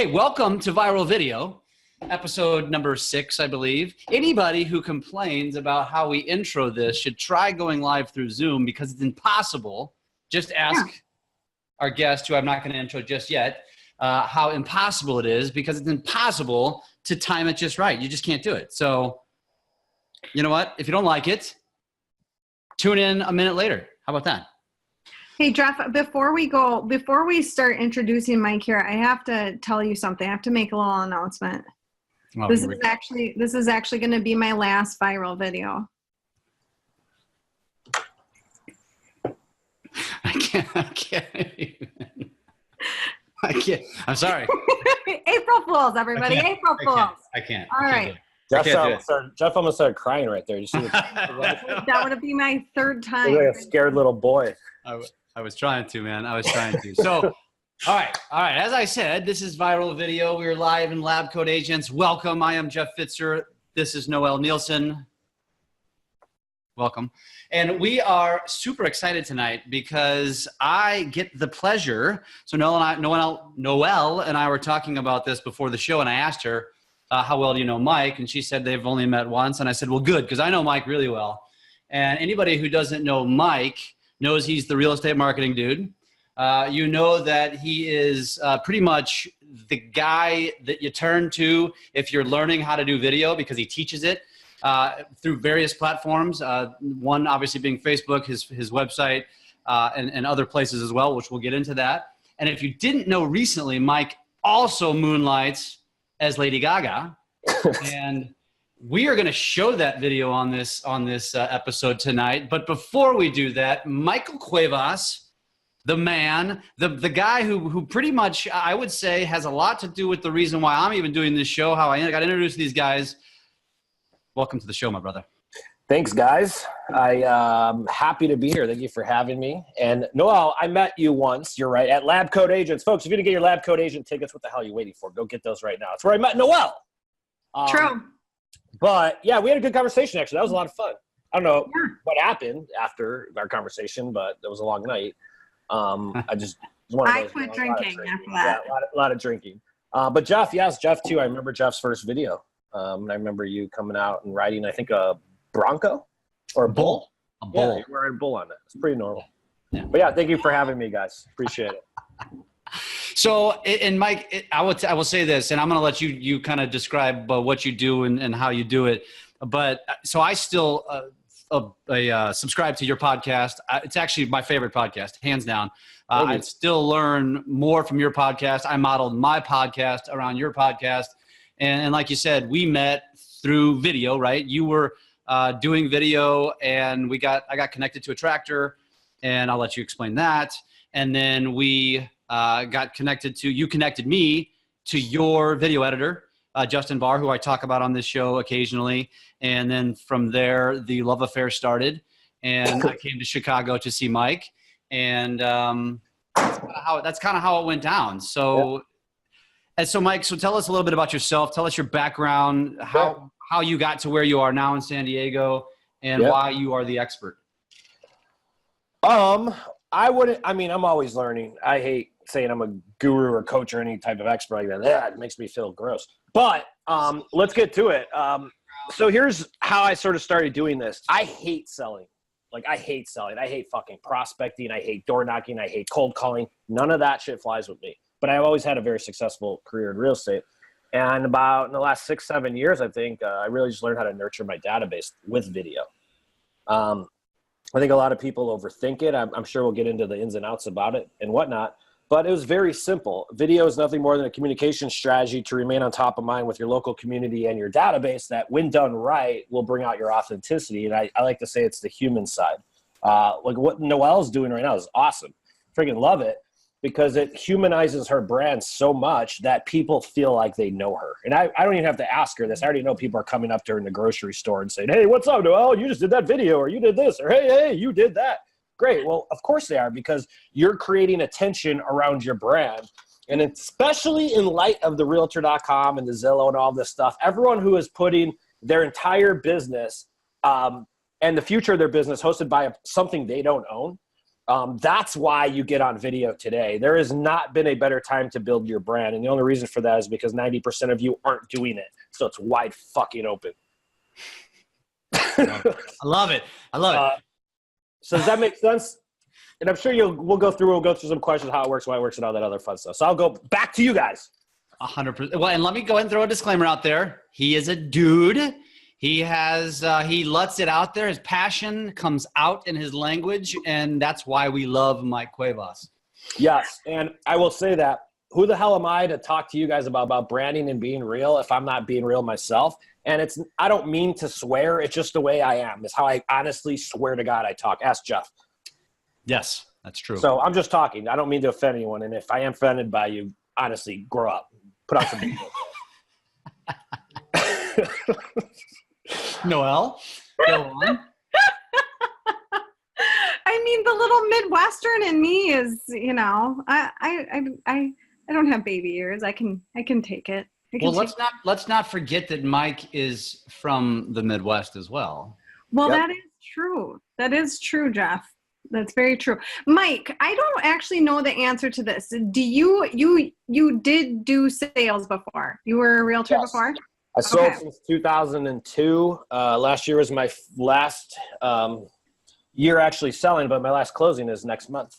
Hey, welcome to Viral Video, episode number 6, I believe. Anybody who complains about how we intro this should try going live through Zoom because it's impossible. Just ask our guest, who I'm not going to intro just yet, how impossible it is, because it's impossible to time it just right. You just can't do it. So, you know what? If you don't like it, tune in a minute later. How about that? Hey, Jeff, before we start introducing Mike here, I have to tell you something. I have to make a little announcement. Oh, this is actually going to be my last viral video. I can't. I'm sorry. April Fools, everybody. April Fools. I can't. All right. Jeff almost started crying right there. You see That would be my third time. like a scared little boy. I was trying to, man. I was trying to. So, all right. As I said, this is Viral Video. We're live in Lab Coat Agents. Welcome. I am Jeff Fitzer. This is Noel Nielsen. Welcome. And we are super excited tonight because I get the pleasure. So Noel and I were talking about this before the show, and I asked her, how well do you know Mike? And she said they've only met once. And I said, well, good, because I know Mike really well. And anybody who doesn't know Mike knows he's the real estate marketing dude. You know that he is pretty much the guy that you turn to if you're learning how to do video, because he teaches it through various platforms. One obviously being Facebook, his website, and other places as well, which we'll get into that. And if you didn't know recently, Mike also moonlights as Lady Gaga. And we are going to show that video on this episode tonight. But before we do that, Michael Cuevas, the man, the guy who pretty much, I would say, has a lot to do with the reason why I'm even doing this show, how I got introduced to these guys. Welcome to the show, my brother. Thanks, guys. I'm happy to be here. Thank you for having me. And Noel, I met you once. You're right, at Lab Coat Agents. Folks, if you didn't get your Lab Coat Agent tickets, what the hell are you waiting for? Go get those right now. It's where I met Noel. True. But yeah, we had a good conversation, actually. That was a lot of fun. I don't know what happened after our conversation, but it was a long night. I quit drinking after that. Yeah, a lot of drinking. But Jeff too. I remember Jeff's first video. And I remember you coming out and riding, I think, a Bronco or a bull. A bull. Yeah, you're wearing a bull on it. It's pretty normal. Yeah. But yeah, thank you for having me, guys. Appreciate it. So, and Mike, I will say this, and I'm going to let you kind of describe what you do and how you do it. But so I still subscribe to your podcast. It's actually my favorite podcast, hands down. I still learn more from your podcast. I modeled my podcast around your podcast. And like you said, we met through video, right? You were doing video, and I got connected to a tractor, and I'll let you explain that. And then we got connected to, you connected me to your video editor, Justin Barr, who I talk about on this show occasionally. And then from there, the love affair started, and I came to Chicago to see Mike. And that's kind of how it went down. So. Yeah. And so, Mike, tell us a little bit about yourself. Tell us your background, how you got to where you are now in San Diego, and why you are the expert. I'm always learning. I hate saying I'm a guru or coach or any type of expert like that. It makes me feel gross. But let's get to it. So here's how I sort of started doing this. I hate selling. I hate selling. I hate fucking prospecting. I hate door knocking. I hate cold calling. None of that shit flies with me. But I've always had a very successful career in real estate. And about in the last 6-7 years, I think, I really just learned how to nurture my database with video. I think a lot of people overthink it. I'm sure we'll get into the ins and outs about it and whatnot. But it was very simple. Video is nothing more than a communication strategy to remain on top of mind with your local community and your database that, when done right, will bring out your authenticity. And I like to say it's the human side. Like what Noelle's doing right now is awesome. Freaking love it. Because it humanizes her brand so much that people feel like they know her. And I don't even have to ask her this. I already know people are coming up to her in the grocery store and saying, hey, what's up, Noel? You just did that video, or you did this, or hey, you did that. Great. Well, of course they are, because you're creating attention around your brand. And especially in light of the Realtor.com and the Zillow and all this stuff, everyone who is putting their entire business and the future of their business hosted by something they don't own, That's why you get on video today. There has not been a better time to build your brand. And the only reason for that is because 90% of you aren't doing it. So it's wide fucking open. I love it. I love it. So does that make sense? And I'm sure we'll go through some questions, how it works, why it works, and all that other fun stuff. So I'll go back to you guys. 100%. Well, and let me go ahead and throw a disclaimer out there. He is a dude. He lets it out there. His passion comes out in his language, and that's why we love Mike Cuevas. Yes, and I will say that, who the hell am I to talk to you guys about branding and being real if I'm not being real myself? And I don't mean to swear. It's just the way I am. It's how I honestly swear to God I talk. Ask Jeff. Yes, that's true. So I'm just talking. I don't mean to offend anyone. And if I am offended by you, honestly, grow up. Put out some Noel, go on. I mean, the little Midwestern in me is, I don't have baby ears. I can take it. Well, let's not forget that Mike is from the Midwest as well. Well, Yep. that is true. That is true, Jeff. That's very true. Mike, I don't actually know the answer to this. Do you did do sales before? You were a realtor Yes. before? I sold Okay. since 2002. Last year was my last year actually selling, but my last closing is next month.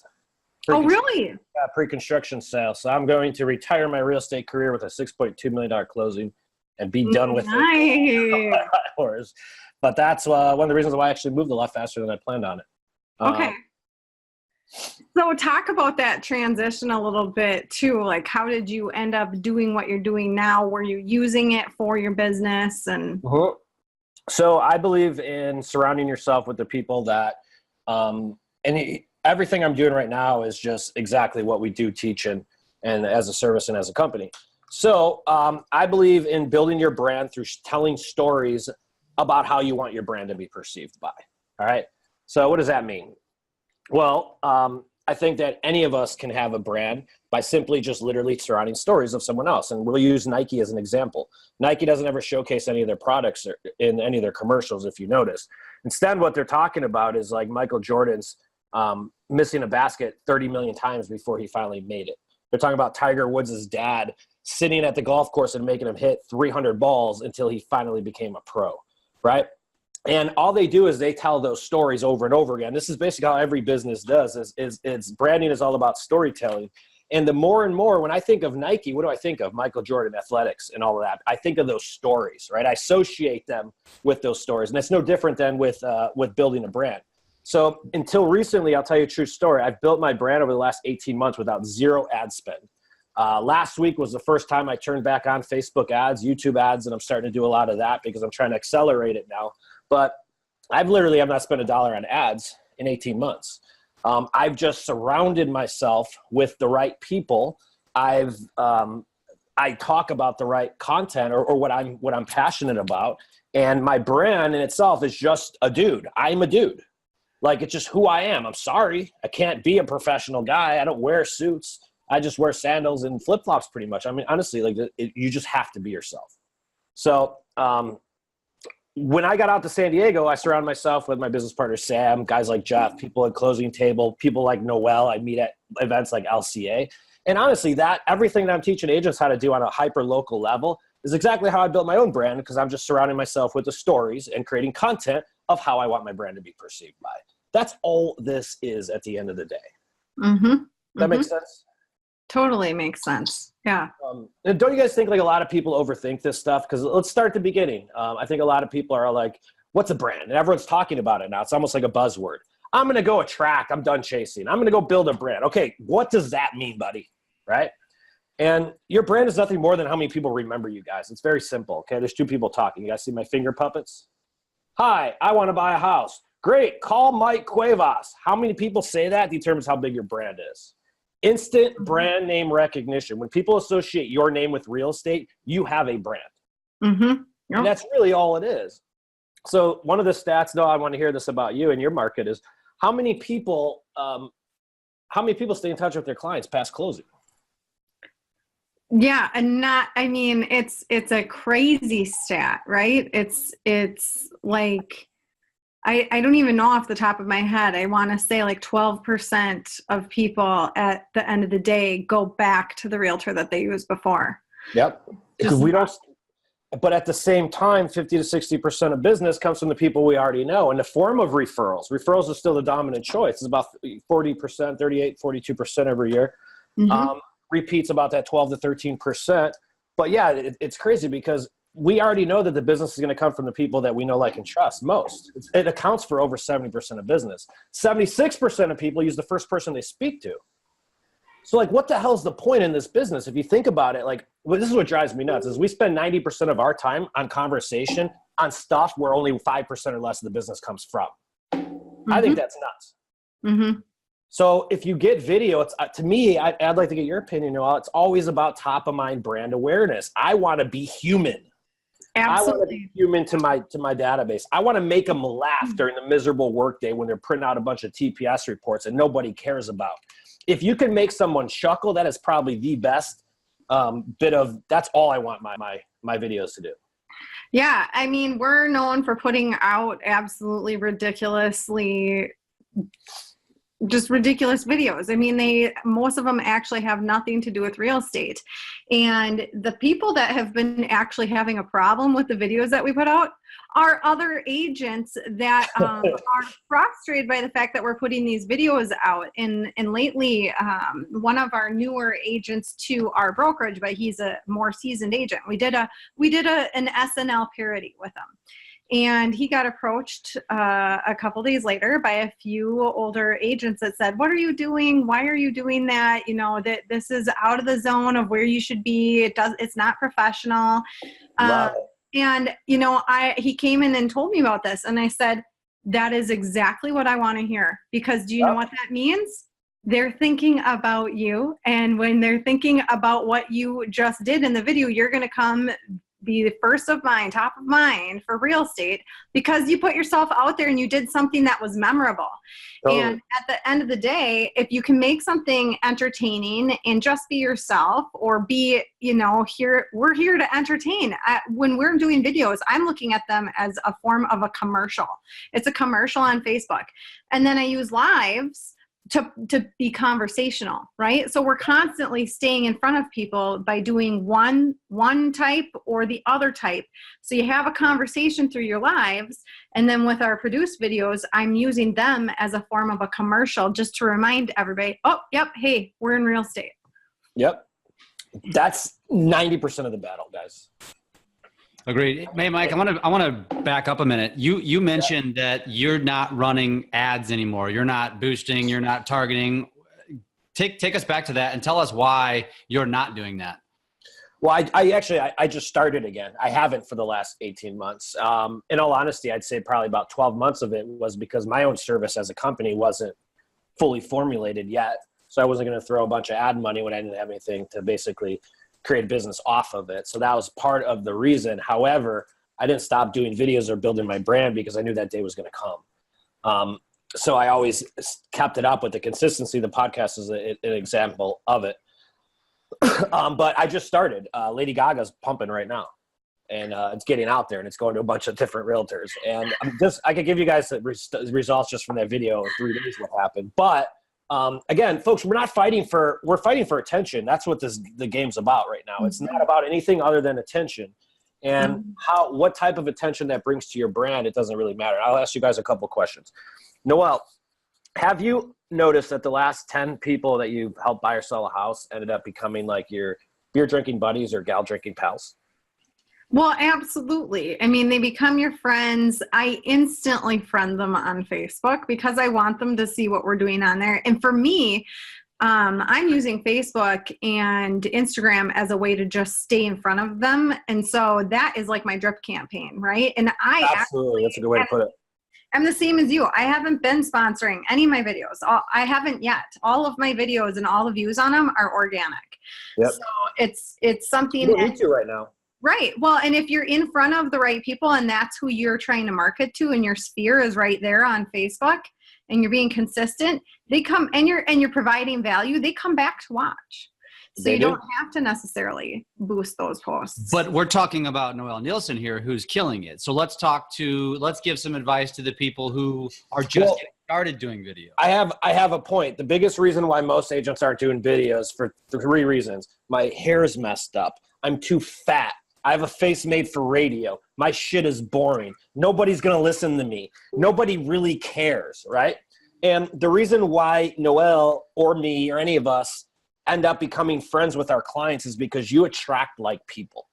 Oh, really? Pre-construction sale. So I'm going to retire my real estate career with a $6.2 million closing and be done with it. Nice. Hours. But that's one of the reasons why I actually moved a lot faster than I planned on it. Okay. So talk about that transition a little bit too. Like, how did you end up doing what you're doing now? Were you using it for your business? And So I believe in surrounding yourself with the people that, everything I'm doing right now is just exactly what we do teach and as a service and as a company. So I believe in building your brand through telling stories about how you want your brand to be perceived by. All right. So what does that mean? Well, I think that any of us can have a brand by simply just literally surrounding stories of someone else. And we'll use Nike as an example. Nike doesn't ever showcase any of their products in any of their commercials, if you notice. Instead, what they're talking about is like Michael Jordan's missing a basket 30 million times before he finally made it. They're talking about Tiger Woods' dad sitting at the golf course and making him hit 300 balls until he finally became a pro, right? And all they do is they tell those stories over and over again. This is basically how every business does. Is branding is all about storytelling. And the more and more, when I think of Nike, what do I think of? Michael Jordan, athletics, and all of that. I think of those stories, right? I associate them with those stories, and it's no different than with building a brand. So until recently, I'll tell you a true story. I've built my brand over the last 18 months without zero ad spend. Last week was the first time I turned back on Facebook ads, YouTube ads, and I'm starting to do a lot of that because I'm trying to accelerate it now. But I've not spent $1 on ads in 18 months. I've just surrounded myself with the right people. I talk about the right content or what I'm passionate about. And my brand in itself is just a dude. I'm a dude. Like, it's just who I am. I'm sorry. I can't be a professional guy. I don't wear suits. I just wear sandals and flip-flops pretty much. I mean, honestly, like you just have to be yourself. So when I got out to San Diego, I surrounded myself with my business partner, Sam, guys like Jeff, people at Closing Table, people like Noel. I meet at events like LCA. And honestly, everything that I'm teaching agents how to do on a hyper-local level is exactly how I built my own brand, because I'm just surrounding myself with the stories and creating content of how I want my brand to be perceived by. That's all this is at the end of the day. Mm-hmm. That makes sense? Totally makes sense. Yeah. And don't you guys think like a lot of people overthink this stuff? Because let's start at the beginning. I think a lot of people are like, what's a brand? And everyone's talking about it now. It's almost like a buzzword. I'm going to go attract. I'm done chasing. I'm going to go build a brand. Okay, what does that mean, buddy? Right? And your brand is nothing more than how many people remember you guys. It's very simple. Okay, there's two people talking. You guys see my finger puppets? Hi, I want to buy a house. Great, call Mike Cuevas. How many people say that determines how big your brand is. Instant brand name recognition. When people associate your name with real estate, you have a brand. Mm-hmm. Yep. And that's really all it is. So one of the stats, though, I want to hear this about you and your market is how many people stay in touch with their clients past closing? Yeah, and it's a crazy stat, right? It's like I don't even know off the top of my head. I want to say like 12% of people at the end of the day go back to the realtor that they used before. Yep. Because we don't, but at the same time, 50 to 60% of business comes from the people we already know in the form of referrals. Referrals are still the dominant choice. It's about 40%, 38, 42% every year. Mm-hmm. Repeats about that 12 to 13%. But yeah, it's crazy because we already know that the business is going to come from the people that we know, like, and trust most. It accounts for over 70% of business. 76% of people use the first person they speak to. So, like, what the hell is the point in this business? If you think about it, like, well, this is what drives me nuts is we spend 90% of our time on conversation on stuff where only 5% or less of the business comes from. Mm-hmm. I think that's nuts. Mm-hmm. So if you get video, it's to me, I'd like to get your opinion, Noel. It's always about top of mind brand awareness. I want to be human. Absolutely. I want to be human to my database. I want to make them laugh during the miserable workday when they're printing out a bunch of TPS reports and nobody cares about. If you can make someone chuckle, that is probably the best bit of. That's all I want my videos to do. Yeah, I mean, we're known for putting out absolutely ridiculously. Just ridiculous videos. I mean, most of them actually have nothing to do with real estate. And the people that have been actually having a problem with the videos that we put out are other agents that are frustrated by the fact that we're putting these videos out. And lately, one of our newer agents to our brokerage, but he's a more seasoned agent. We did an SNL parody with him. And he got approached a couple days later by a few older agents that said, "What are you doing? Why are you doing that? You know, that this is out of the zone of where you should be. It's not professional." And you know, he came in and told me about this, and I said, "That is exactly what I want to hear, because do you know what that means? They're thinking about you, and when they're thinking about what you just did in the video, you're going to come be the first of mind, top of mind for real estate, because you put yourself out there and you did something that was memorable." And at the end of the day, if you can make something entertaining and just be yourself, or be, you know, we're here to entertain. When we're doing videos, I'm looking at them as a form of a commercial. It's a commercial on Facebook. And then I use lives to be conversational, right? So we're constantly staying in front of people by doing one type or the other type. So you have a conversation through your lives, and then with our produced videos, I'm using them as a form of a commercial just to remind everybody, oh, yep, hey, we're in real estate. Yep. That's 90% of the battle, guys. Agreed. Hey, Mike, I want to back up a minute. You mentioned that you're not running ads anymore. You're not boosting. You're not targeting. Take us back to that and tell us why you're not doing that. Well, I just started again. I haven't for the last 18 months. In all honesty, I'd say probably about 12 months of it was because my own service as a company wasn't fully formulated yet. So I wasn't going to throw a bunch of ad money when I didn't have anything to basically create a business off of it. So that was part of the reason. However, I didn't stop doing videos or building my brand because I knew that day was going to come. So I always kept it up with the consistency. The podcast is an example of it. But I just started. Lady Gaga's pumping right now, and it's getting out there, and it's going to a bunch of different realtors. And I could give you guys the results just from that video in 3 days what happened. But again, folks, we're fighting for attention. That's what the game's about right now. It's not about anything other than attention. And what type of attention that brings to your brand, it doesn't really matter. I'll ask you guys a couple questions. Noel, have you noticed that the last 10 people that you've helped buy or sell a house ended up becoming like your beer drinking buddies or gal drinking pals? Well, absolutely. I mean, they become your friends. I instantly friend them on Facebook because I want them to see what we're doing on there. And for me, I'm using Facebook and Instagram as a way to just stay in front of them. And so that is like my drip campaign, right? And Absolutely. That's a good way to put it. I'm the same as you. I haven't been sponsoring any of my videos. I haven't yet. All of my videos and all the views on them are organic. Yep. So it's something you don't need to right now. Right. Well, and if you're in front of the right people and that's who you're trying to market to, and your sphere is right there on Facebook, and you're being consistent, they come, and you're providing value, they come back to watch. So They you do. don't have to necessarily boost those posts. But we're talking about Noel Nielsen here, who's killing it. So let's give some advice to the people who are just getting started doing video. I have a point. The biggest reason why most agents aren't doing videos for 3 reasons. My hair's messed up. I'm too fat. I have a face made for radio. My shit is boring. Nobody's going to listen to me. Nobody really cares, right? And the reason why Noel or me or any of us end up becoming friends with our clients is because you attract like people.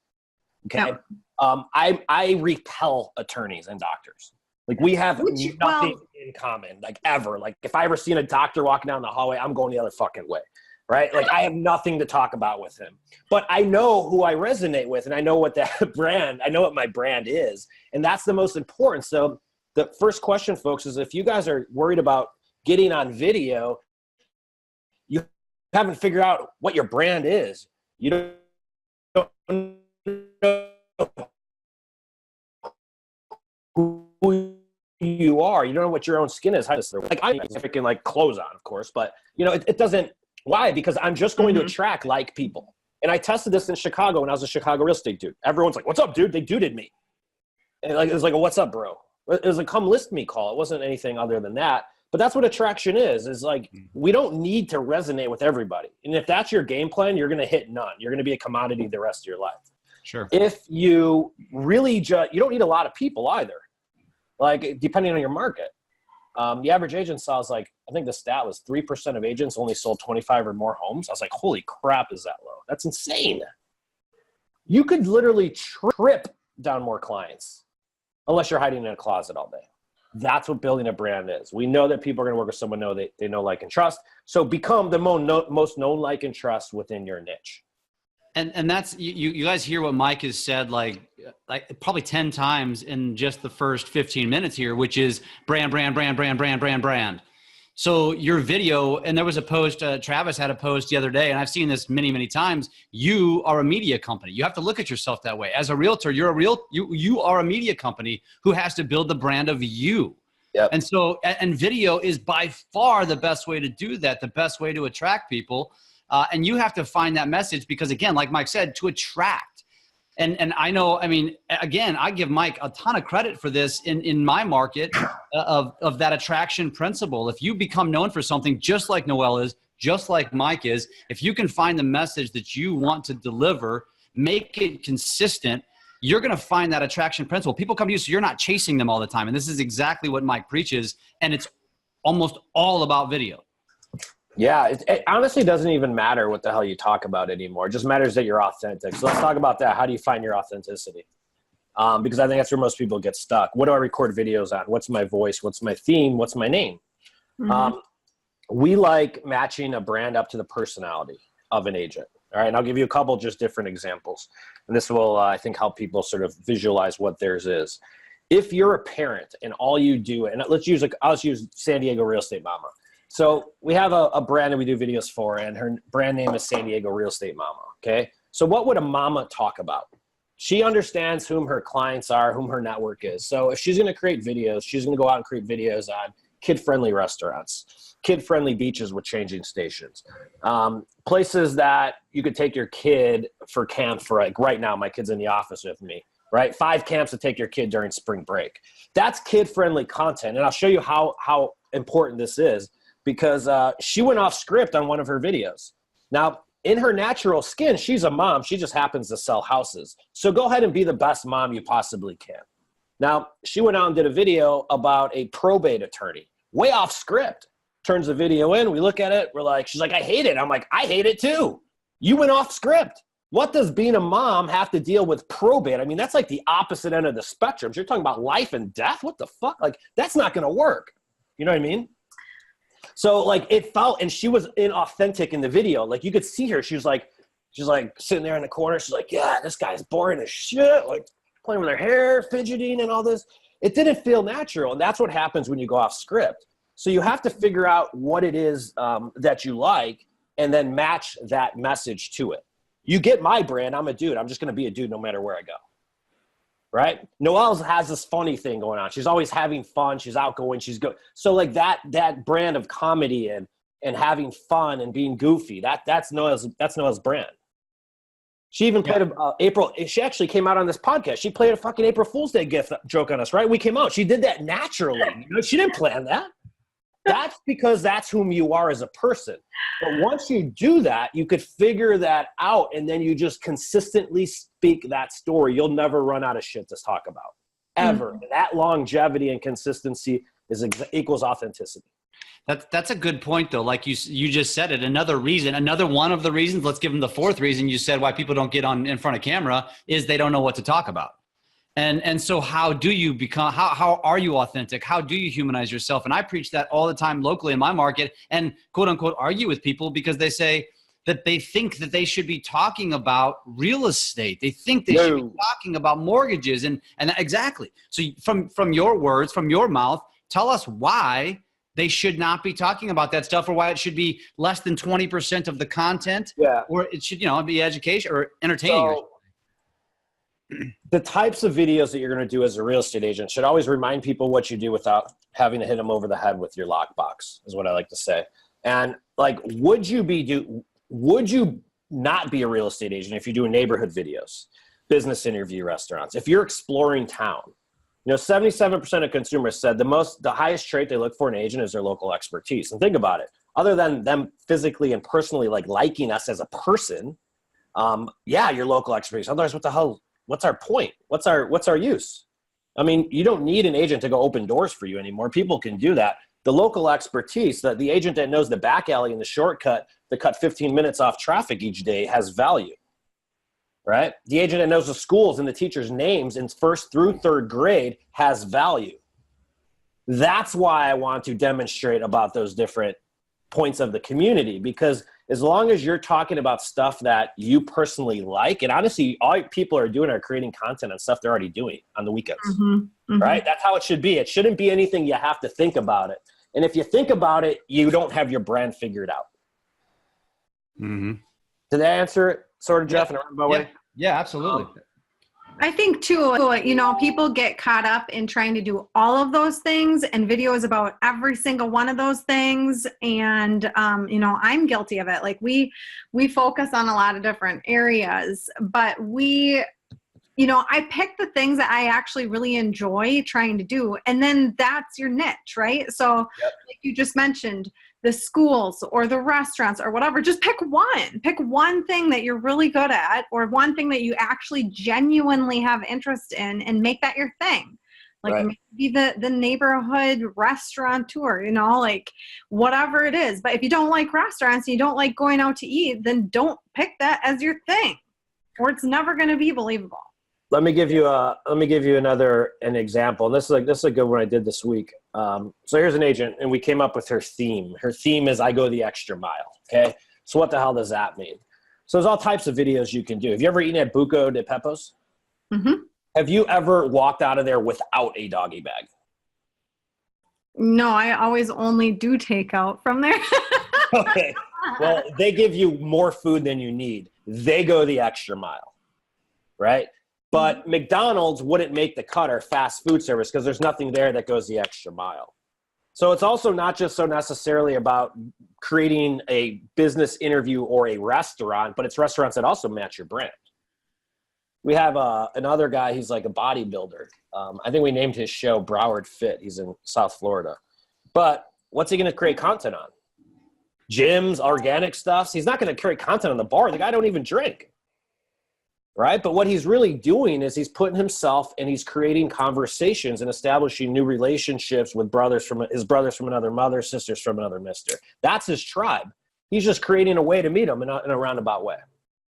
Okay. Yep. I repel attorneys and doctors. Like we have nothing in common, like ever. Like if I ever seen a doctor walking down the hallway, I'm going the other fucking way. Right? Like I have nothing to talk about with him, but I know who I resonate with and I know what I know what my brand is. And that's the most important. So the first question, folks, is if you guys are worried about getting on video, you haven't figured out what your brand is. You don't know who you are. You don't know what your own skin is. Like I'm picking like clothes on, of course, but you know, it doesn't. Why? Because I'm just going to attract like people. And I tested this in Chicago when I was a Chicago real estate dude. Everyone's like, "What's up, dude?" They duded me. And it was like, "What's up, bro?" It was a come list me call. It wasn't anything other than that. But that's what attraction is like, we don't need to resonate with everybody. And if that's your game plan, you're going to hit none. You're going to be a commodity the rest of your life. Sure. If you really you don't need a lot of people either. Like depending on your market. The average agent sells like, I think the stat was 3% of agents only sold 25 or more homes. I was like, holy crap, is that low? That's insane. You could literally trip down more clients unless you're hiding in a closet all day. That's what building a brand is. We know that people are going to work with someone they know, like, and trust. So become the most known, like, and trust within your niche. And that's, you guys hear what Mike has said, like probably 10 times in just the first 15 minutes here, which is brand, brand, brand, brand, brand, brand, brand. So your video, and there was a post, Travis had a post the other day, and I've seen this many, many times. You are a media company. You have to look at yourself that way. As a realtor, you are a media company who has to build the brand of you. Yep. And so, and video is by far the best way to do that, the best way to attract people. And you have to find that message because, again, like Mike said, to attract. And I know, I mean, again, I give Mike a ton of credit for this in my market of that attraction principle. If you become known for something just like Noel is, just like Mike is, if you can find the message that you want to deliver, make it consistent, you're going to find that attraction principle. People come to you, so you're not chasing them all the time. And this is exactly what Mike preaches. And it's almost all about video. Yeah, it honestly doesn't even matter what the hell you talk about anymore. It just matters that you're authentic. So let's talk about that. How do you find your authenticity? Because I think that's where most people get stuck. What do I record videos on? What's my voice? What's my theme? What's my name? Mm-hmm. We like matching a brand up to the personality of an agent. All right, and I'll give you a couple just different examples. And this will, I think, help people sort of visualize what theirs is. If you're a parent and all you do, and I'll use San Diego Real Estate Mama. So we have a brand that we do videos for, and her brand name is San Diego Real Estate Mama, okay? So what would a mama talk about? She understands whom her clients are, whom her network is. So if she's going to create videos, she's going to go out and create videos on kid-friendly restaurants, kid-friendly beaches with changing stations, places that you could take your kid for camp for, like right now, my kid's in the office with me, right? 5 camps to take your kid during spring break. That's kid-friendly content, and I'll show you how important this is. Because she went off script on one of her videos. Now, in her natural skin, she's a mom. She just happens to sell houses. So go ahead and be the best mom you possibly can. Now, she went out and did a video about a probate attorney. Way off script. Turns the video in. We look at it. We're like, she's like, I hate it. I'm like, I hate it too. You went off script. What does being a mom have to deal with probate? I mean, that's like the opposite end of the spectrum. You're talking about life and death. What the fuck? Like, that's not going to work. You know what I mean? So like it felt, and she was inauthentic in the video. Like you could see her. She's like sitting there in the corner. She's like, yeah, this guy's boring as shit. Like playing with her hair, fidgeting and all this. It didn't feel natural. And that's what happens when you go off script. So you have to figure out what it is that you like and then match that message to it. You get my brand. I'm a dude. I'm just going to be a dude no matter where I go. Right? Noelle has this funny thing going on. She's always having fun. She's outgoing. She's good. So like that brand of comedy and and having fun and being goofy. That's Noel's brand. She even played she actually came out on this podcast. She played a fucking April Fool's Day gift joke on us, right? We came out. She did that naturally. She didn't plan that. That's because that's whom you are as a person. But once you do that, you could figure that out, and then you just consistently speak that story. You'll never run out of shit to talk about, ever. Mm-hmm. That longevity and consistency equals authenticity. That's a good point, though. Like you just said it. Another one of the reasons, let's give them the fourth reason you said why people don't get in front of camera is they don't know what to talk about. And so how do you become, how are you authentic? How do you humanize yourself? And I preach that all the time locally in my market and quote unquote argue with people because they say that they think that they should be talking about real estate. They think they should be talking about mortgages and exactly. So from your words, from your mouth, tell us why they should not be talking about that stuff or why it should be less than 20% of the content or it should, be education or entertaining. So, the types of videos that you're going to do as a real estate agent should always remind people what you do without having to hit them over the head with your lockbox, is what I like to say. And like, would you not be a real estate agent if you do neighborhood videos, business interview restaurants, if you're exploring town? 77% of consumers said the highest trait they look for in an agent is their local expertise. And think about it. Other than them physically and personally liking us as a person, your local expertise. Otherwise, what the hell? What's our point? What's our use? I mean, you don't need an agent to go open doors for you anymore. People can do that. The local expertise, the agent that knows the back alley and the shortcut that cut 15 minutes off traffic each day has value, right? The agent that knows the schools and the teachers' names in 1st through 3rd grade has value. That's why I want to demonstrate about those different points of the community, because as long as you're talking about stuff that you personally like, and honestly, all people are doing are creating content on stuff they're already doing on the weekends, right? That's how it should be. It shouldn't be anything you have to think about it. And if you think about it, you don't have your brand figured out. Mm-hmm. Did that answer it, sort of, Jeff, in a roundabout way? Yeah, absolutely. I think too, people get caught up in trying to do all of those things and videos about every single one of those things. And, I'm guilty of it. Like we focus on a lot of different areas, but I pick the things that I actually really enjoy trying to do. And then that's your niche, right? So like you just mentioned, the schools or the restaurants or whatever, just pick one thing that you're really good at or one thing that you actually genuinely have interest in and make that your thing. Like maybe the neighborhood restaurateur, whatever it is. But if you don't like restaurants and you don't like going out to eat, then don't pick that as your thing or it's never going to be believable. Let me give you an example. And this is a good one I did this week. So here's an agent, and we came up with her theme. Her theme is I go the extra mile. Okay. So what the hell does that mean? So there's all types of videos you can do. Have you ever eaten at Buco de Pepo's? Mm-hmm. Have you ever walked out of there without a doggy bag? No, I always only do takeout from there. Okay. Well, they give you more food than you need. They go the extra mile, right? But McDonald's wouldn't make the cut or fast food service because there's nothing there that goes the extra mile. So it's also not just so necessarily about creating a business interview or a restaurant, but it's restaurants that also match your brand. We have another guy, he's like a bodybuilder. I think we named his show Broward Fit. He's in South Florida. But what's he going to create content on? Gyms, organic stuff. He's not going to create content on the bar. The guy don't even drink. Right? But what he's really doing is he's putting himself and he's creating conversations and establishing new relationships with his brothers from another mother, sisters from another mister. That's his tribe. He's just creating a way to meet them in a roundabout way.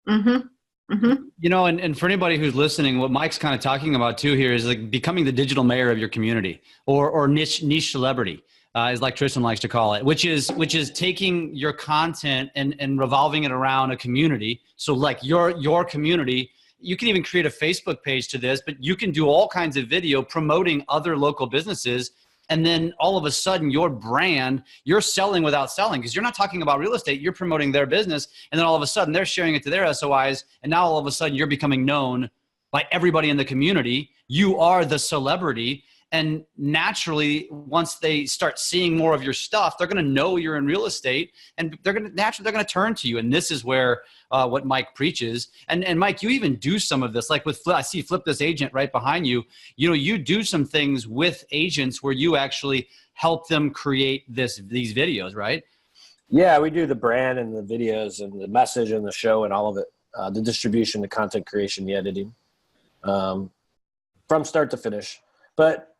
Mm-hmm. Mm-hmm. And for anybody who's listening, what Mike's kind of talking about too here is like becoming the digital mayor of your community or niche celebrity. Is like Tristan likes to call it, which is taking your content and revolving it around a community. So like your community, you can even create a Facebook page to this, but you can do all kinds of video promoting other local businesses. And then all of a sudden your brand, you're selling without selling because you're not talking about real estate. You're promoting their business. And then all of a sudden they're sharing it to their SOIs. And now all of a sudden you're becoming known by everybody in the community. You are the celebrity. And naturally, once they start seeing more of your stuff, they're going to know you're in real estate, and they're going to turn to you. And this is where what Mike preaches. And Mike, you even do some of this, like with Flip. I see Flip This Agent right behind you. You know, you do some things with agents where you actually help them create these videos, right? Yeah, we do the brand and the videos and the message and the show and all of it, the distribution, the content creation, the editing, from start to finish. But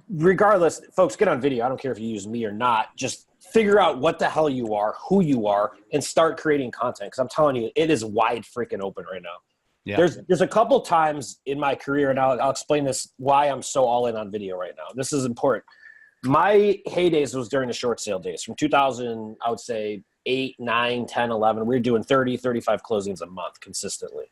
regardless, folks, get on video. I don't care if you use me or not. Just figure out what the hell you are, who you are, and start creating content. Because I'm telling you, it is wide freaking open right now. Yeah. There's a couple times in my career, and I'll explain this, why I'm so all in on video right now. This is important. My heydays was during the short sale days. From 2000, I would say 8, 9, 10, 11. We were doing 30, 35 closings a month consistently.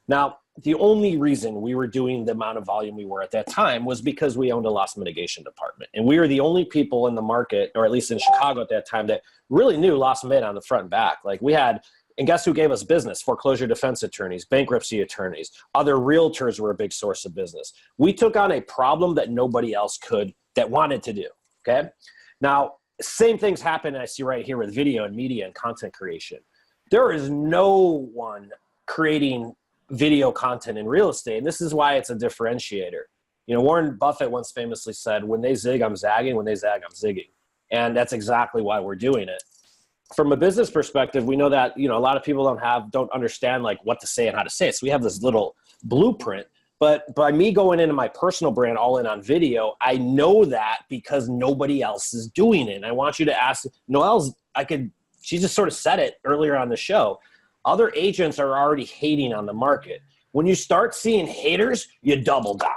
Now, the only reason we were doing the amount of volume we were at that time was because we owned a loss mitigation department. And we were the only people in the market, or at least in Chicago at that time, that really knew loss mit on the front and back. Like we had, and guess who gave us business? Foreclosure defense attorneys, bankruptcy attorneys, other realtors were a big source of business. We took on a problem that nobody else could, that wanted to do, okay? Now, same things happen, I see right here with video and media and content creation. There is no one creating video content in real estate. And this is why it's a differentiator. You know, Warren Buffett once famously said, when they zig, I'm zagging. When they zag, I'm zigging. And that's exactly why we're doing it. From a business perspective, we know that, you know, a lot of people don't understand like what to say and how to say it. So we have this little blueprint, but by me going into my personal brand all in on video, I know that because nobody else is doing it. And I want you to ask Noel's, she just sort of said it earlier on the show. Other agents are already hating on the market. When you start seeing haters, you double down.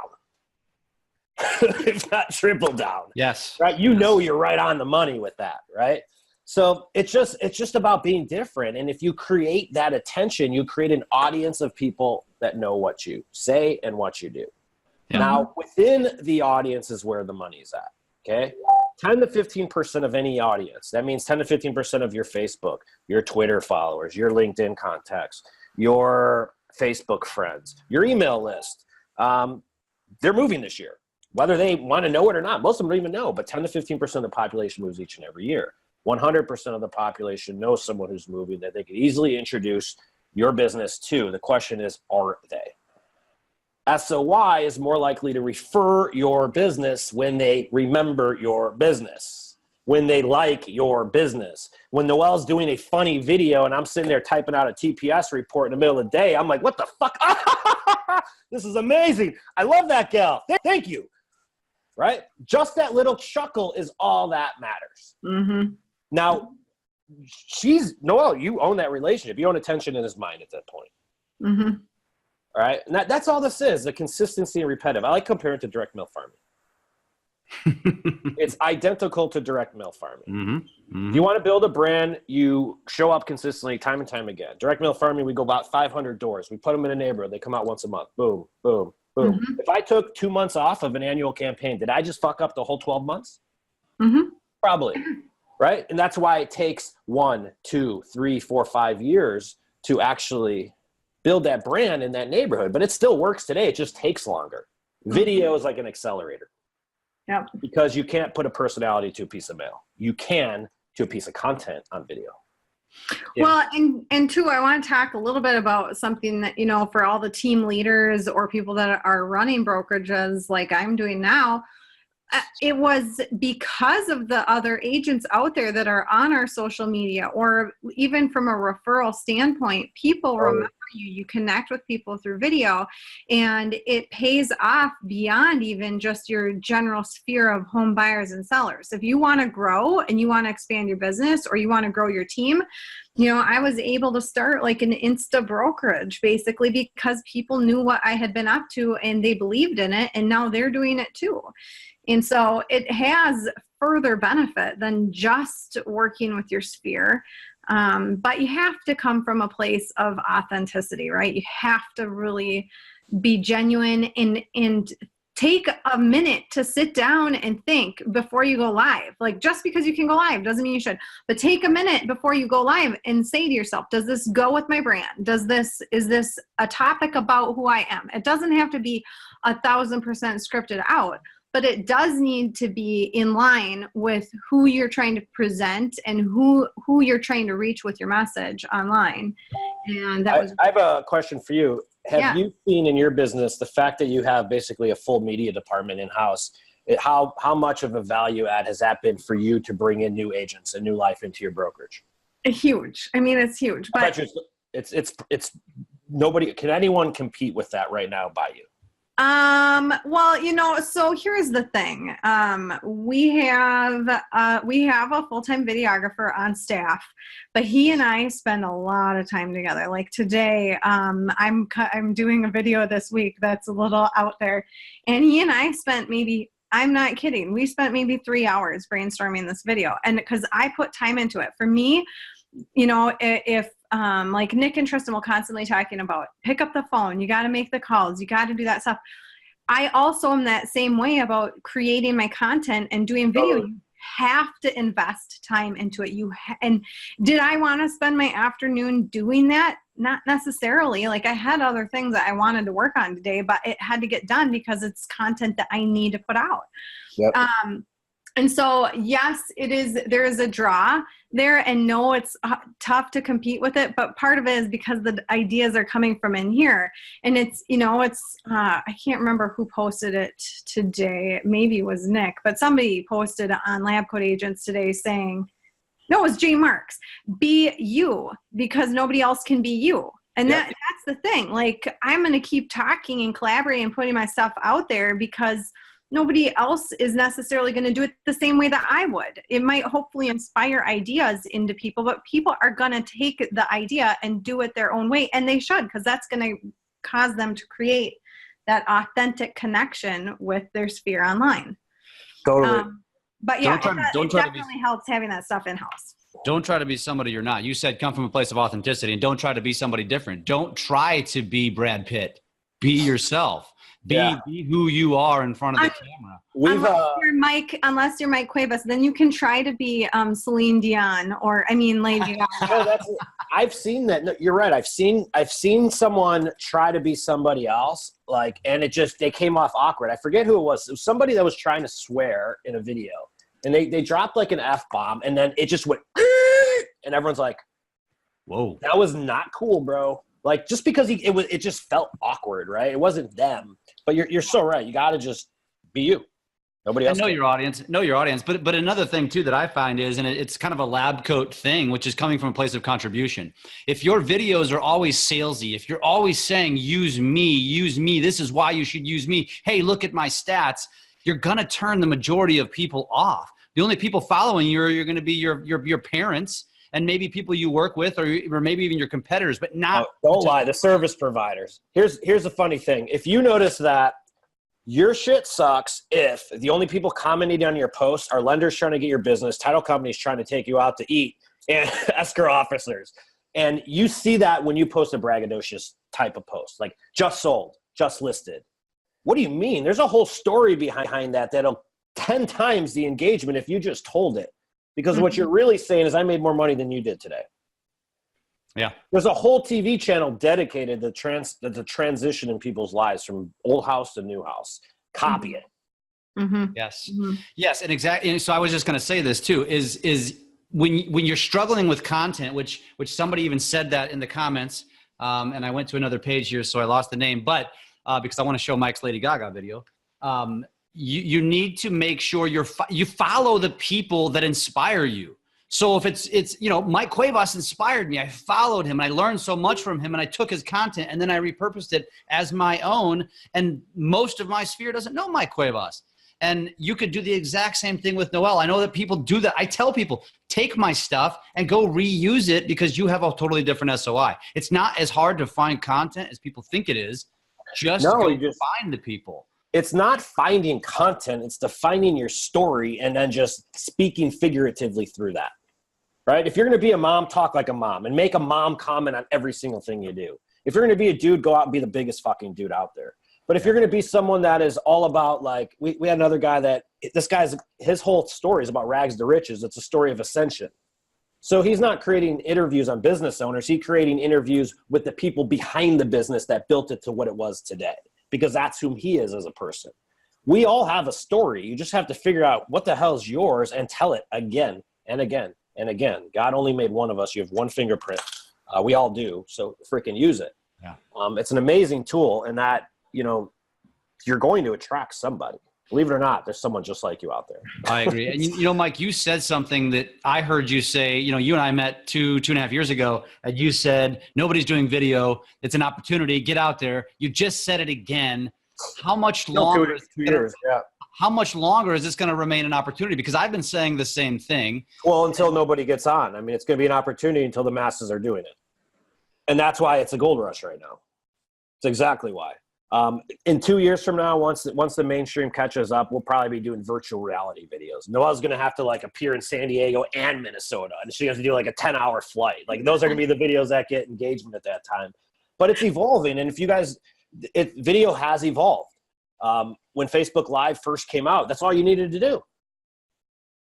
If not triple down. Yes. Right? You know you're right on the money with that, right? So it's just about being different. And if you create that attention, you create an audience of people that know what you say and what you do. Yeah. Now, within the audience is where the money's at, okay? 10 to 15% of any audience. That means 10 to 15% of your Facebook, your Twitter followers, your LinkedIn contacts, your Facebook friends, your email list. They're moving this year, whether they want to know it or not. Most of them don't even know, but 10 to 15% of the population moves each and every year. 100% of the population knows someone who's moving that they could easily introduce your business to. The question is, are they? SOY is more likely to refer your business when they remember your business, when they like your business. When Noel's doing a funny video and I'm sitting there typing out a TPS report in the middle of the day, I'm like, what the fuck? This is amazing. I love that gal. Thank you. Right? Just that little chuckle is all that matters. Mm-hmm. Now, Noel, you own that relationship. You own attention in his mind at that point. Mm-hmm. All right. And that's all this is, the consistency and repetitive. I like comparing it to direct mail farming. It's identical to direct mail farming. Mm-hmm. Mm-hmm. You want to build a brand, you show up consistently time and time again. Direct mail farming, we go about 500 doors. We put them in a neighborhood. They come out once a month. Boom, boom, boom. Mm-hmm. If I took 2 months off of an annual campaign, did I just fuck up the whole 12 months? Mm-hmm. Probably. Right? And that's why it takes 1, 2, 3, 4, 5 years to actually build that brand in that neighborhood. But it still works today. It just takes longer. Video is like an accelerator. Yep. Because you can't put a personality to a piece of mail. You can to a piece of content on video. Yeah. Well, and too, I want to talk a little bit about something that, you know, for all the team leaders or people that are running brokerages like I'm doing now, it was because of the other agents out there that are on our social media, or even from a referral standpoint, people remember you connect with people through video, and it pays off beyond even just your general sphere of home buyers and sellers. If you want to grow and you want to expand your business, or you want to grow your team, you know, I was able to start like an Insta brokerage basically because people knew what I had been up to and they believed in it, and now they're doing it too. And so it has further benefit than just working with your sphere. But you have to come from a place of authenticity, right? You have to really be genuine and take a minute to sit down and think before you go live. Like, just because you can go live doesn't mean you should, but take a minute before you go live and say to yourself, does this go with my brand? Is this a topic about who I am? It doesn't have to be 1,000% scripted out, but it does need to be in line with who you're trying to present and who you're trying to reach with your message online. And that was. I have a question for you. Have you seen in your business the fact that you have basically a full media department in-house? How much of a value add has that been for you to bring in new agents and new life into your brokerage? Huge. I mean, it's huge. But it's nobody. Can anyone compete with that right now by you? Well, so here's the thing. We have a full-time videographer on staff, but he and I spend a lot of time together. Like today, I'm doing a video this week that's a little out there, and he and I spent I'm not kidding. We spent maybe 3 hours brainstorming this video, and because I put time into it. For me, if like Nick and Tristan will constantly talking about, pick up the phone, you got to make the calls, you got to do that stuff. I also am that same way about creating my content and doing video. You have to invest time into it. And did I want to spend my afternoon doing that? Not necessarily. Like I had other things that I wanted to work on today, but it had to get done because it's content that I need to put out. Yep. And so, yes, there is a draw there, and no, it's tough to compete with it. But part of it is because the ideas are coming from in here, and I can't remember who posted it today. Maybe it was Nick, but somebody posted on Lab Coat Agents today saying, no, it was Jay Marks, be you, because nobody else can be you. And that's the thing. Like, I'm going to keep talking and collaborating and putting my stuff out there because nobody else is necessarily going to do it the same way that I would. It might hopefully inspire ideas into people, but people are going to take the idea and do it their own way. And they should, because that's going to cause them to create that authentic connection with their sphere online. Totally. But yeah, it definitely helps having that stuff in-house. Don't try to be somebody you're not. You said come from a place of authenticity, and don't try to be somebody different. Don't try to be Brad Pitt. Be yourself. Be who you are in front of the camera. Unless you're Mike Cuevas, then you can try to be Celine Dion or Lady Gaga. I've seen that. No, you're right. I've seen someone try to be somebody else, and they came off awkward. I forget who it was. It was somebody that was trying to swear in a video, and they dropped like an F-bomb, and then it just went, and everyone's like, "Whoa, that was not cool, bro." Like, just because it just felt awkward, right? It wasn't them. But you're so right. You got to just be you. Nobody else. Know your audience. Know your audience. But another thing too that I find is, and it's kind of a lab coat thing, which is coming from a place of contribution. If your videos are always salesy, if you're always saying use me, this is why you should use me. Hey, look at my stats. You're gonna turn the majority of people off. The only people following you are going to be your parents. And maybe people you work with, or maybe even your competitors, but not. Don't lie, the service providers. Here's the funny thing. If you notice that your shit sucks, if the only people commenting on your posts are lenders trying to get your business, title companies trying to take you out to eat, and escrow officers, and you see that when you post a braggadocious type of post, like just sold, just listed. What do you mean? There's a whole story behind that'll 10 times the engagement if you just told it. Because what you're really saying is I made more money than you did today. Yeah. There's a whole TV channel dedicated to the transition in people's lives from old house to new house. Copy it. Mm-hmm. Yes. Mm-hmm. Yes. And exactly. So I was just going to say this too, is when you're struggling with content, which somebody even said that in the comments. And I went to another page here, so I lost the name, but because I want to show Mike's Lady Gaga video. You need to make sure you follow the people that inspire you. So if it's Mike Cuevas inspired me, I followed him, and I learned so much from him, and I took his content and then I repurposed it as my own. And most of my sphere doesn't know Mike Cuevas. And you could do the exact same thing with Noel. I know that people do that. I tell people, take my stuff and go reuse it because you have a totally different SOI. It's not as hard to find content as people think it is. Just find the people. It's not finding content. It's defining your story and then just speaking figuratively through that, right? If you're going to be a mom, talk like a mom and make a mom comment on every single thing you do. If you're going to be a dude, go out and be the biggest fucking dude out there. But if you're going to be someone that is all about, like, we had another guy his whole story is about rags to riches. It's a story of ascension. So he's not creating interviews on business owners. He's creating interviews with the people behind the business that built it to what it was today. Because that's whom he is as a person. We all have a story. You just have to figure out what the hell's yours and tell it again and again and again. God only made one of us. You have one fingerprint. We all do. So freaking use it. Yeah. It's an amazing tool, and that, you're going to attract somebody. Believe it or not, there's someone just like you out there. I agree. And Mike, you said something that I heard you say, you and I met two and a half years ago, and you said, nobody's doing video. It's an opportunity. Get out there. You just said it again. How much longer? 2 years, yeah. How much longer is this going to remain an opportunity? Because I've been saying the same thing. Well, until nobody gets on. I mean, it's going to be an opportunity until the masses are doing it. And that's why it's a gold rush right now. It's exactly why. In 2 years from now, once the mainstream catches up, we'll probably be doing virtual reality videos. Noelle's going to have to appear in San Diego and Minnesota, and she has to do a 10-hour flight. Those are going to be the videos that get engagement at that time. But it's evolving, and if you guys, video has evolved. When Facebook Live first came out, that's all you needed to do.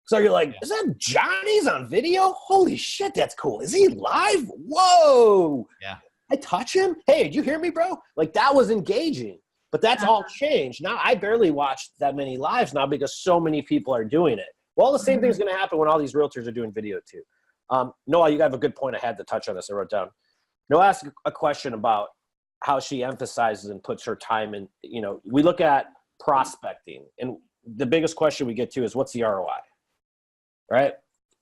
So you're like, is that Johnny's on video? Holy shit, that's cool. Is he live? Whoa. Yeah. I touch him? Hey, did you hear me, bro? That was engaging. But that's all changed. Now I barely watch that many lives now because so many people are doing it. Well, the same thing's going to happen when all these realtors are doing video too. Noah, you have a good point. I had to touch on this. I wrote down. Noah asked a question about how she emphasizes and puts her time in. We look at prospecting, and the biggest question we get to is, what's the ROI? Right?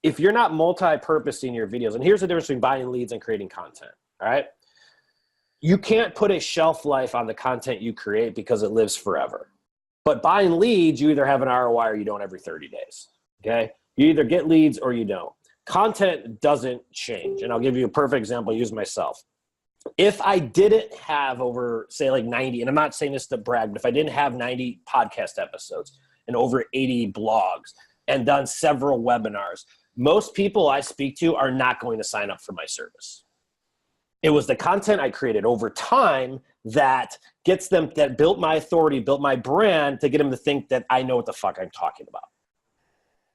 If you're not multi-purposing your videos, and here's the difference between buying leads and creating content. All right? You can't put a shelf life on the content you create because it lives forever. But buying leads, you either have an ROI or you don't every 30 days. Okay? You either get leads or you don't. Content doesn't change. And I'll give you a perfect example. I'll use myself. If I didn't have over, say, 90, and I'm not saying this to brag, but if I didn't have 90 podcast episodes and over 80 blogs and done several webinars, most people I speak to are not going to sign up for my service. It was the content I created over time that gets them, that built my authority, built my brand to get them to think that I know what the fuck I'm talking about.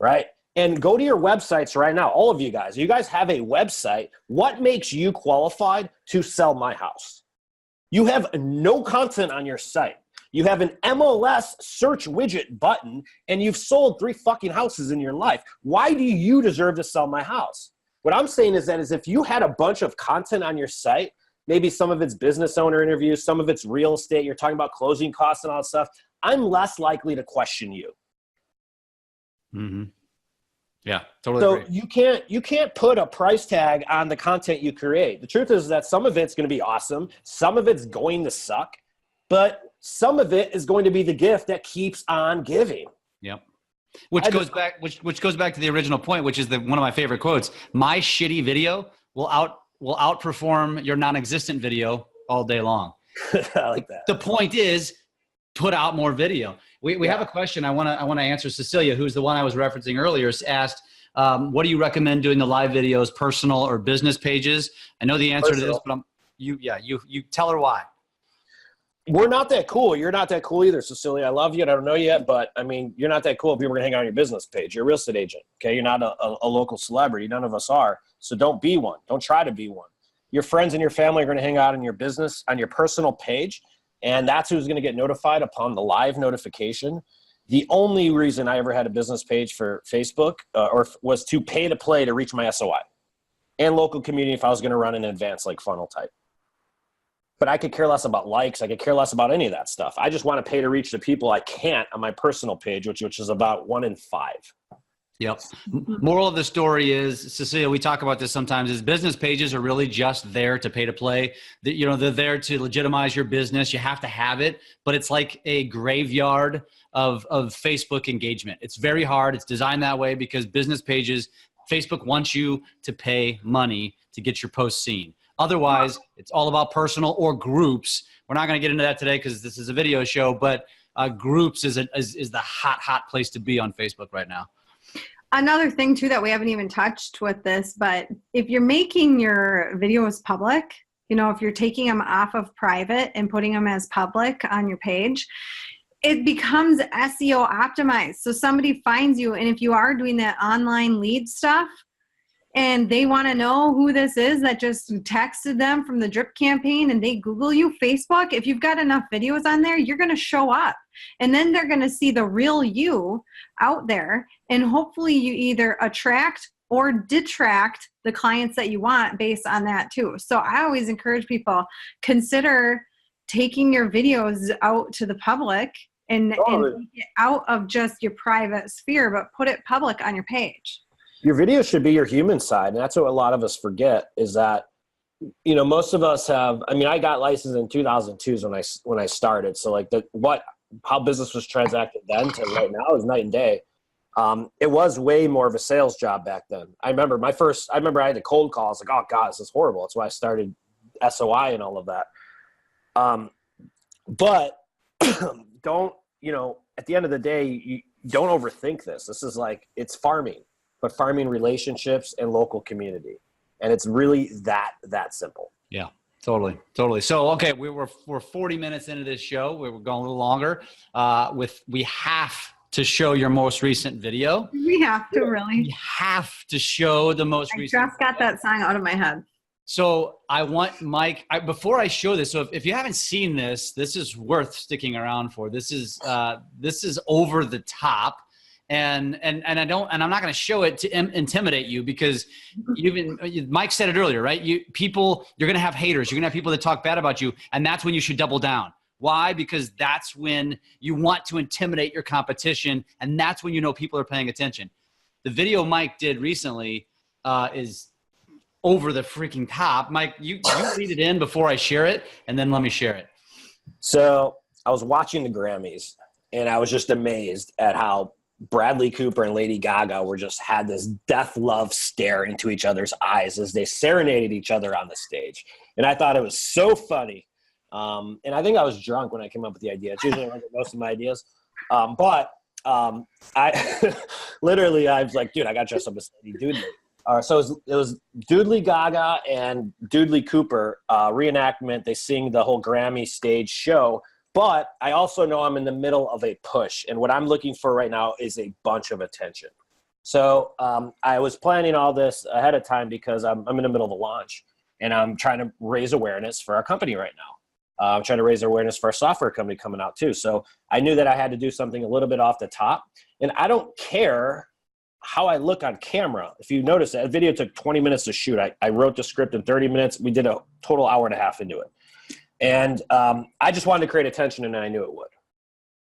Right? And go to your websites right now. All of you guys have a website. What makes you qualified to sell my house? You have no content on your site. You have an MLS search widget button, and you've sold 3 fucking houses in your life. Why do you deserve to sell my house? What I'm saying is if you had a bunch of content on your site, maybe some of it's business owner interviews, some of it's real estate, you're talking about closing costs and all that stuff, I'm less likely to question you. Mm-hmm. Yeah, totally. So agree. you can't put a price tag on the content you create. The truth is that some of it's going to be awesome, some of it's going to suck, but some of it is going to be the gift that keeps on giving. Yep. Which goes back to the original point, which is one of my favorite quotes. My shitty video will outperform your non-existent video all day long. I like that. The point is, put out more video. We have a question I want to answer. Cecilia, who's the one I was referencing earlier, asked, what do you recommend doing the live videos, personal or business pages? I know the answer Personal. to this, but you tell her why. We're not that cool. You're not that cool either, Cecilia. I love you. I don't know you yet, but I mean, you're not that cool if people are going to hang out on your business page. You're a real estate agent. Okay. You're not a local celebrity. None of us are. So don't be one. Don't try to be one. Your friends and your family are going to hang out on your business, on your personal page. And that's who's going to get notified upon the live notification. The only reason I ever had a business page for Facebook was to pay to play to reach my SOI and local community if I was going to run an advanced funnel type. But I could care less about likes. I could care less about any of that stuff. I just want to pay to reach the people I can't on my personal page, which is about 1 in 5. Yep. Moral of the story is, Cecilia, we talk about this sometimes, is business pages are really just there to pay to play. They're there to legitimize your business. You have to have it, but it's like a graveyard of Facebook engagement. It's very hard. It's designed that way because business pages, Facebook wants you to pay money to get your posts seen. Otherwise, it's all about personal or groups. We're not going to get into that today because this is a video show, but groups is the hot place to be on Facebook right now. Another thing too that we haven't even touched with this, but if you're making your videos public, if you're taking them off of private and putting them as public on your page, it becomes SEO optimized. So somebody finds you, and if you are doing that online lead stuff, and they want to know who this is that just texted them from the drip campaign and they Google you, Facebook, if you've got enough videos on there, you're going to show up. And then they're going to see the real you out there. And hopefully you either attract or detract the clients that you want based on that too. So I always encourage people, consider taking your videos out to the public and take it out of just your private sphere, but put it public on your page. Your video should be your human side. And that's what a lot of us forget is that, you know, most of us have, I mean, I got licensed in 2002 when I started. So like how business was transacted then to right now is night and day. It was way more of a sales job back then. I remember I had to cold call. I was like, oh God, this is horrible. That's why I started SOI and all of that. But don't, you know, at the end of the day, you don't overthink this. This is like, it's farming, but farming relationships and local community. And it's really that simple. Yeah, totally. So, okay, we're 40 minutes into this show. We were going a little longer. We have to show your most recent video. We have to, really. We have to show the most recent. I just got that song out of my head. So I want Mike, before I show this, so if you haven't seen this is worth sticking around for. This is over the top. And I'm not going to show it to intimidate you because Mike said it earlier, right? You're going to have haters. You're going to have people that talk bad about you. And that's when you should double down. Why? Because that's when you want to intimidate your competition. And that's when you know people are paying attention. The video Mike did recently is over the freaking top. Mike, you lead it in before I share it, and then let me share it. So I was watching the Grammys, and I was just amazed at how Bradley Cooper and Lady Gaga had this death love stare into each other's eyes as they serenaded each other on the stage. And I thought it was so funny. And I think I was drunk when I came up with the idea. It's usually like most of my ideas. But I literally, I was like, dude, I got dressed up as Lady Doodley. So it was Doodley Gaga and Doodley Cooper reenactment. They sing the whole Grammy stage show. But I also know I'm in the middle of a push. And what I'm looking for right now is a bunch of attention. So I was planning all this ahead of time because I'm in the middle of a launch. And I'm trying to raise awareness for our company right now. I'm trying to raise awareness for our software company coming out too. So I knew that I had to do something a little bit off the top. And I don't care how I look on camera. If you notice, that video took 20 minutes to shoot. I wrote the script in 30 minutes. We did a total hour and a half into it. And I just wanted to create attention, and I knew it would.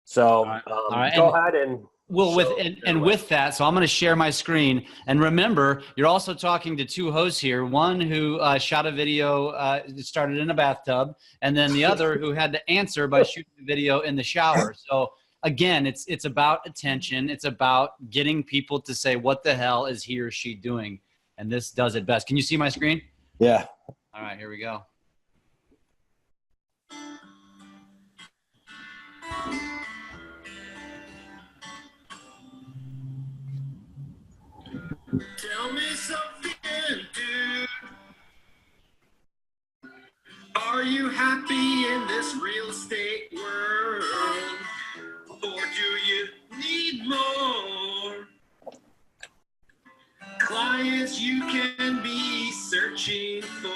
So all right. Go ahead and... Well, with that, so I'm going to share my screen. And remember, you're also talking to two hosts here. One who shot a video, started in a bathtub, and then the other who had to answer by shooting the video in the shower. So again, it's about attention. It's about getting people to say, what the hell is he or she doing? And this does it best. Can you see my screen? Yeah. All right, here we go. Tell me something, dude. Are you happy in this real estate world? Or do you need more clients you can be searching for?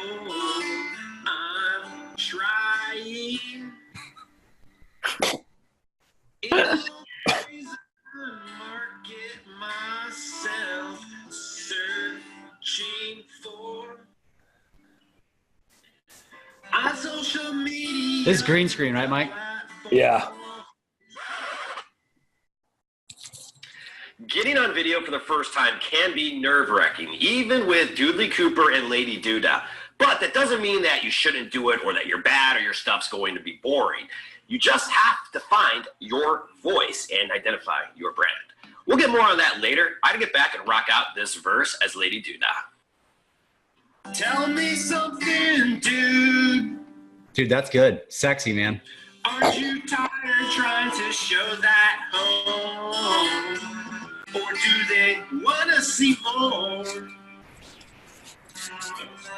I'm trying. It's always a market myself. Searching for on social media. This is green screen, right, Mike? Yeah. Getting on video for the first time can be nerve-wracking, even with Doodley Cooper and Lady Duda. But that doesn't mean that you shouldn't do it or that you're bad or your stuff's going to be boring. You just have to find your voice and identify your brand. We'll get more on that later. I gotta get back and rock out this verse as Lady Duda. Tell me something, dude. Dude, that's good. Sexy, man. Aren't you tired trying to show that home? Or do they wanna see more?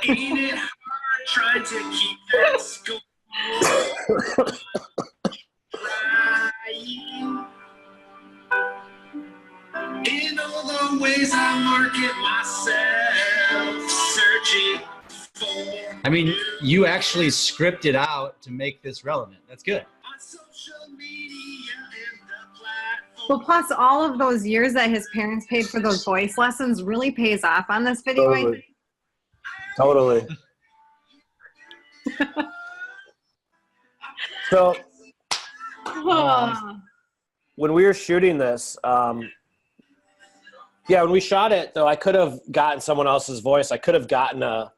Ain't it hard trying to keep that score? Trying. In all the ways I market myself, I mean, you actually scripted out to make this relevant. That's good. Well, plus all of those years that his parents paid for those voice lessons really pays off on this video. I think. Totally. So when we were shooting this, when we shot it, though, I could have gotten someone else's voice. I could have gotten a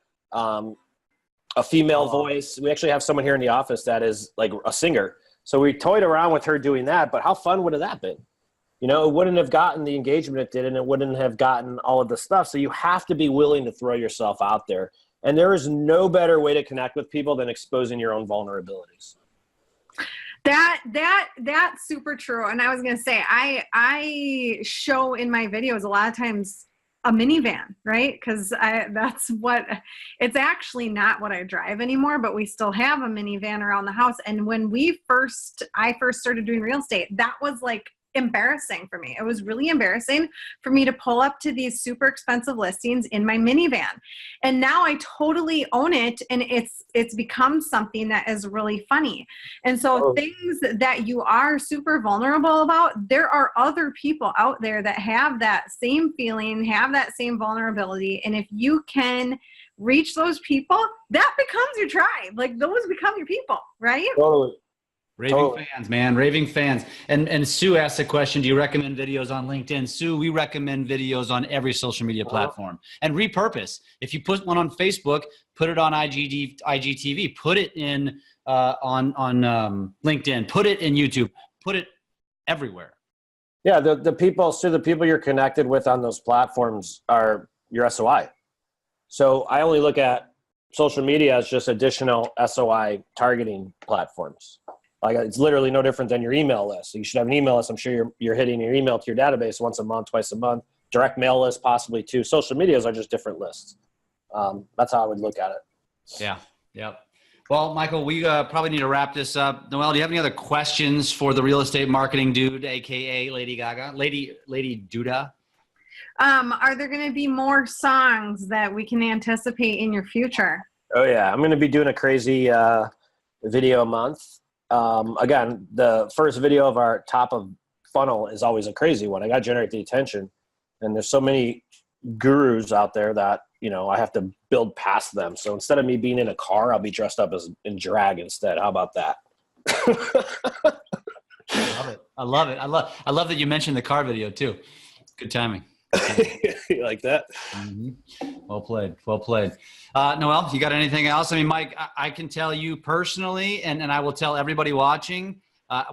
female voice. We actually have someone here in the office that is like a singer. So we toyed around with her doing that, but how fun would have that been? You know, it wouldn't have gotten the engagement it did, and it wouldn't have gotten all of the stuff. So you have to be willing to throw yourself out there. And there is no better way to connect with people than exposing your own vulnerabilities. That's super true. And I was going to say, I show in my videos a lot of times a minivan, right? Because it's actually not what I drive anymore, but we still have a minivan around the house. And when I first started doing real estate, that was like embarrassing for me. It was really embarrassing for me to pull up to these super expensive listings in my minivan. And now I totally own it, and it's become something that is really funny. And so things that you are super vulnerable about, there are other people out there that have that same feeling, have that same vulnerability. And if you can reach those people, that becomes your tribe. Like those become your people, right? Totally. Raving fans, man. Raving fans. And Sue asked the question, do you recommend videos on LinkedIn? Sue, we recommend videos on every social media platform. And repurpose. If you put one on Facebook, put it on IGTV. Put it in on LinkedIn. Put it in YouTube. Put it everywhere. Yeah, the people you're connected with on those platforms are your SOI. So I only look at social media as just additional SOI targeting platforms. Like it's literally no different than your email list. So you should have an email list. I'm sure you're hitting your email to your database once a month, twice a month. Direct mail list possibly too. Social medias are just different lists. That's how I would look at it. Yeah. Yep. Well, Michael, we probably need to wrap this up. Noel, do you have any other questions for the real estate marketing dude, aka Lady Gaga, Lady Duda? Are there going to be more songs that we can anticipate in your future? Oh yeah, I'm going to be doing a crazy video month. Again, the first video of our top of funnel is always a crazy one. I got to generate the attention, and there's so many gurus out there that, you know, I have to build past them. So instead of me being in a car, I'll be dressed up in drag instead. How about that? I love it. I love that you mentioned the car video too. Good timing. You like that? Mm-hmm. Well played. Well played. Noel, you got anything else? I mean, Mike, I can tell you personally, and I will tell everybody watching,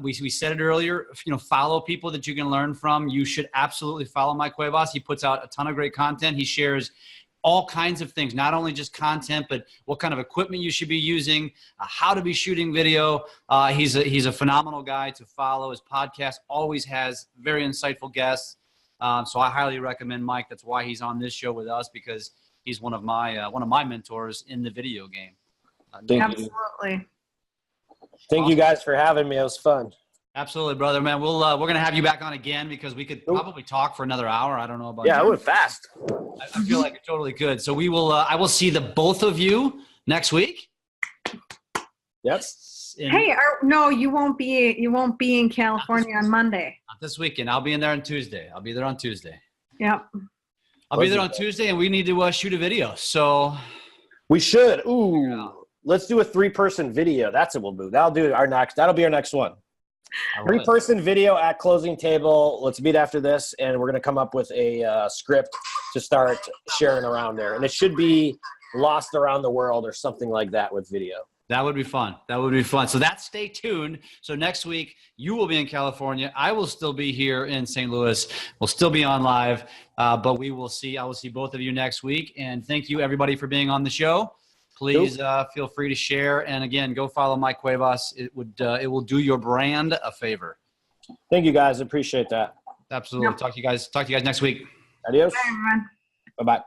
we said it earlier, you know, follow people that you can learn from. You should absolutely follow Mike Cuevas. He puts out a ton of great content. He shares all kinds of things, not only just content, but what kind of equipment you should be using, how to be shooting video. He's a phenomenal guy to follow. His podcast always has very insightful guests. So I highly recommend Mike. That's why he's on this show with us, because he's one of my mentors in the video game. Absolutely. Thank you guys for having me. It was fun. Absolutely, brother, man. We're gonna have you back on again because we could probably talk for another hour. I don't know about you. Yeah, it went fast. I feel like it totally could. So we will. I will see the both of you next week. Yes. No, you won't be. You won't be in California on Monday. Not this weekend. I'll be in there on Tuesday. I'll be there on Tuesday. Yep. I'll be there on Tuesday, and we need to shoot a video. So we should. Ooh, yeah. Let's do a 3-person video. That's what we'll do. That'll be our next one. 3-person video at closing table. Let's meet after this, and we're gonna come up with a script to start sharing around there, and it should be Lost Around the World or something like that with video. That would be fun. That would be fun. So stay tuned. So next week, you will be in California. I will still be here in St. Louis. We'll still be on live, but we will see. I will see both of you next week. And thank you, everybody, for being on the show. Please feel free to share. And again, go follow Mike Cuevas. It will do your brand a favor. Thank you, guys. Appreciate that. Absolutely. Talk to you guys next week. Adios. Bye, everyone. Bye-bye.